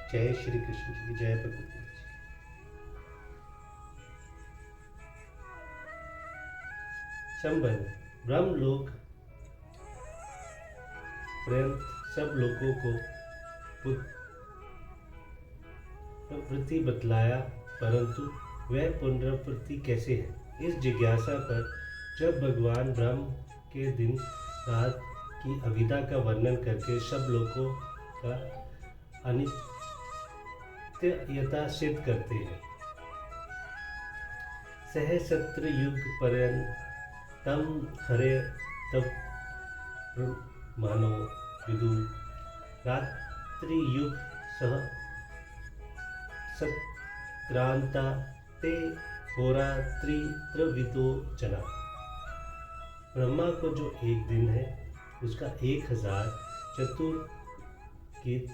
जय श्री कृष्ण जी की जय भगवती जी। संबंध ब्रह्मलोक पर्यंत सब लोगों को पुनरावृत्ति बतलाया, परंतु वह पुनरावृत्ति कैसे है, इस जिज्ञासा पर जब भगवान ब्रह्म के दिन रात की अविद्या का वर्णन करके सब लोगों का अनित्यता सिद्ध करते हैं। सहस्त्र युग पर्यंतम हरे तब मानो विदु रात्रि युग सह सत्रांता ते होरात्रि त्रविदो जना। ब्रह्मा को जो एक दिन है उसका 1000 चतुर्गीत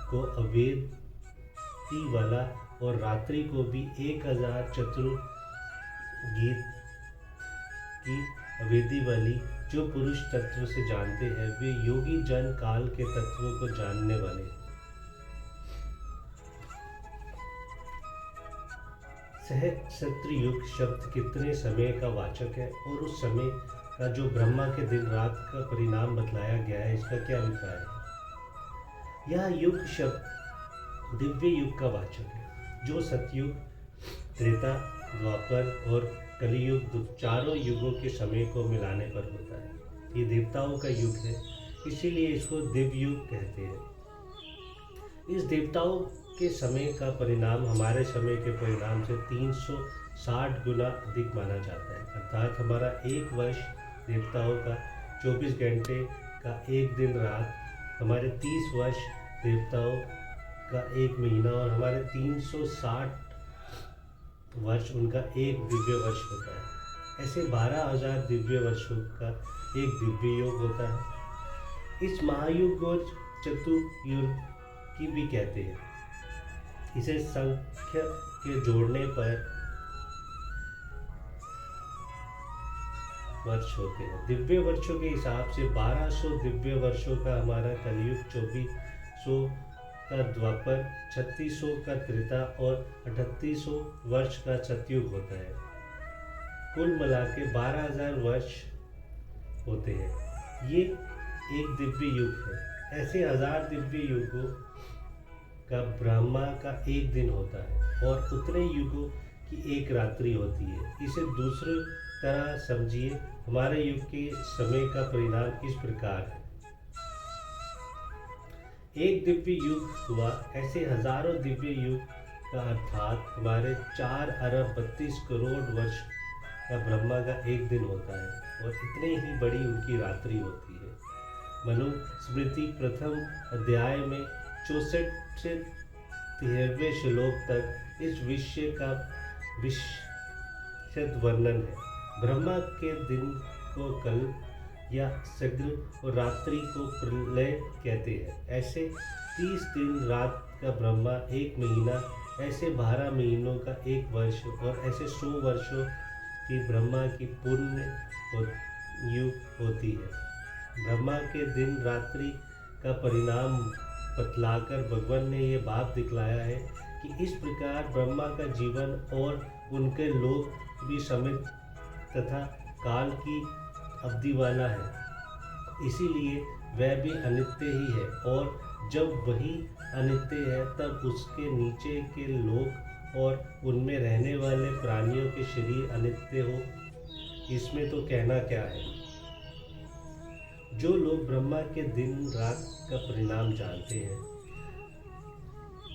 को अवेदी वाला और रात्रि को भी 1000 चतुर्गीत की अवेदी वाली जो पुरुष तत्व से जानते हैं वे योगी जन काल के तत्वों को जानने वाले। सहस्त्र युग शब्द कितने समय का वाचक है और उस समय का जो ब्रह्मा के दिन रात का परिणाम बतलाया गया है, इसका क्या अभिप्राय है। यह युग शब्द दिव्य युग का वाचक है जो सतयुग, त्रेता, द्वापर और कलियुग चारों युगों के समय को मिलाने पर होता है। ये देवताओं का युग है, इसीलिए इसको दिव्य युग कहते हैं। इस देवताओं के समय का परिणाम हमारे समय के परिणाम से 360 गुना अधिक माना जाता है। अर्थात हमारा एक वर्ष देवताओं का 24 घंटे का एक दिन रात, हमारे 30 वर्ष देवताओं का एक महीना और हमारे 360 वर्ष उनका एक दिव्य वर्ष होता है। ऐसे 12,000 दिव्य वर्षों का एक दिव्य योग होता है। इस महायुग और चतुर्युग की भी कहते हैं। इसे संख्या के जोड़ने पर वर्ष होते हैं। दिव्य वर्षों के हिसाब से 1200 दिव्य वर्षों का हमारा कलयुग, 2400 का द्वापर, 3600 का त्रेता और 3800 वर्ष का सतयुग होता है। कुल मिला के 12,000 वर्ष होते हैं। ये एक दिव्य युग है। ऐसे 1000 दिव्य युगों का ब्रह्मा का एक दिन होता है और उतने युगों की एक रात्रि होती है। इसे दूसरी तरह समझिए, हमारे युग के समय का परिणाम इस प्रकार है। एक दिव्य युग हुआ, ऐसे हजारों दिव्य युग का अर्थात हमारे 4 अरब 32 करोड़ वर्ष का ब्रह्मा का एक दिन होता है और इतने ही बड़ी उनकी रात्रि होती है। मनु स्मृति प्रथम अध्याय में 64 से 13वें श्लोक तक इस विषय का विशद वर्णन है। ब्रह्मा के दिन को कल या शीघ्र और रात्रि को प्रलय कहते हैं। ऐसे 30 दिन रात का ब्रह्मा एक महीना, ऐसे 12 महीनों का एक वर्ष और ऐसे 100 वर्षों की ब्रह्मा की पुण्य युग होती है। ब्रह्मा के दिन रात्रि का परिणाम बतलाकर भगवान ने यह बात दिखलाया है कि इस प्रकार ब्रह्मा का जीवन और उनके लोक भी समय तथा काल की अवधि वाला है, इसीलिए वह भी अनित्य ही है। और जब वही अनित्य है तब उसके नीचे के लोक और उनमें रहने वाले प्राणियों के शरीर अनित्य हो, इसमें तो कहना क्या है। जो लोग ब्रह्मा के दिन रात का परिणाम जानते हैं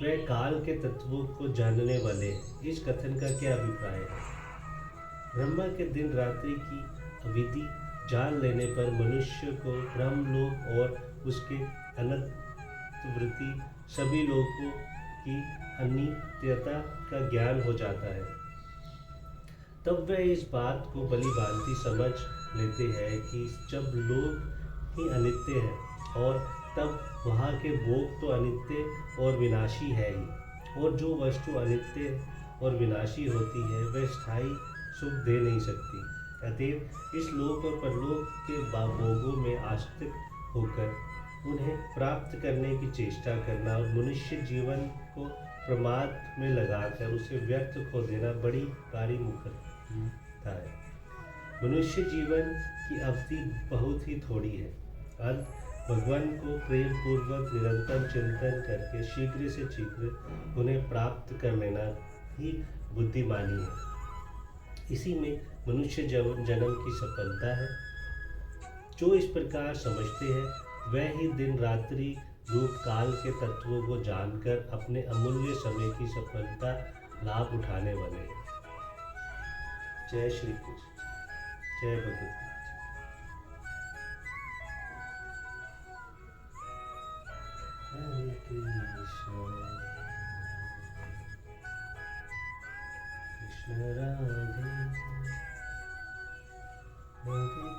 वह काल के तत्वों को जानने वाले हैं। इस कथन का क्या अभिप्राय है। ब्रह्मा के दिन रात्रि की अविधि जान लेने पर मनुष्य को ब्रह्मलोक और उसके अनंतवृत्ति सभी लोगों की अनित्यता का ज्ञान हो जाता है। तब वह इस बात को भली भांति समझ लेते हैं कि जब लोग ही अनित्य है और तब वहाँ के भोग तो अनित्य और विनाशी है ही, और जो वस्तु अनित्य और विनाशी होती है वह स्थायी सुख दे नहीं सकती। अतएव इस लोक और परलोक के भोगों में आश्रित होकर उन्हें प्राप्त करने की चेष्टा करना और मनुष्य जीवन को प्रमाद में लगाकर उसे व्यर्थ खो देना बड़ी भारी मूर्खता है। मनुष्य जीवन की अवधि बहुत ही थोड़ी है। अंत भगवान को प्रेम पूर्वक निरंतर चिंतन करके शीघ्र से शीघ्र उन्हें प्राप्त कर लेना ही बुद्धिमानी है। इसी में मनुष्य जन्म की सफलता है। जो इस प्रकार समझते हैं वह ही दिन रात्रि रूप काल के तत्वों को जानकर अपने अमूल्य समय की सफलता लाभ उठाने वाले हैं। जय श्री कृष्ण। जय भगवत गीता। हरे कृष्ण कृष्ण राधे राधे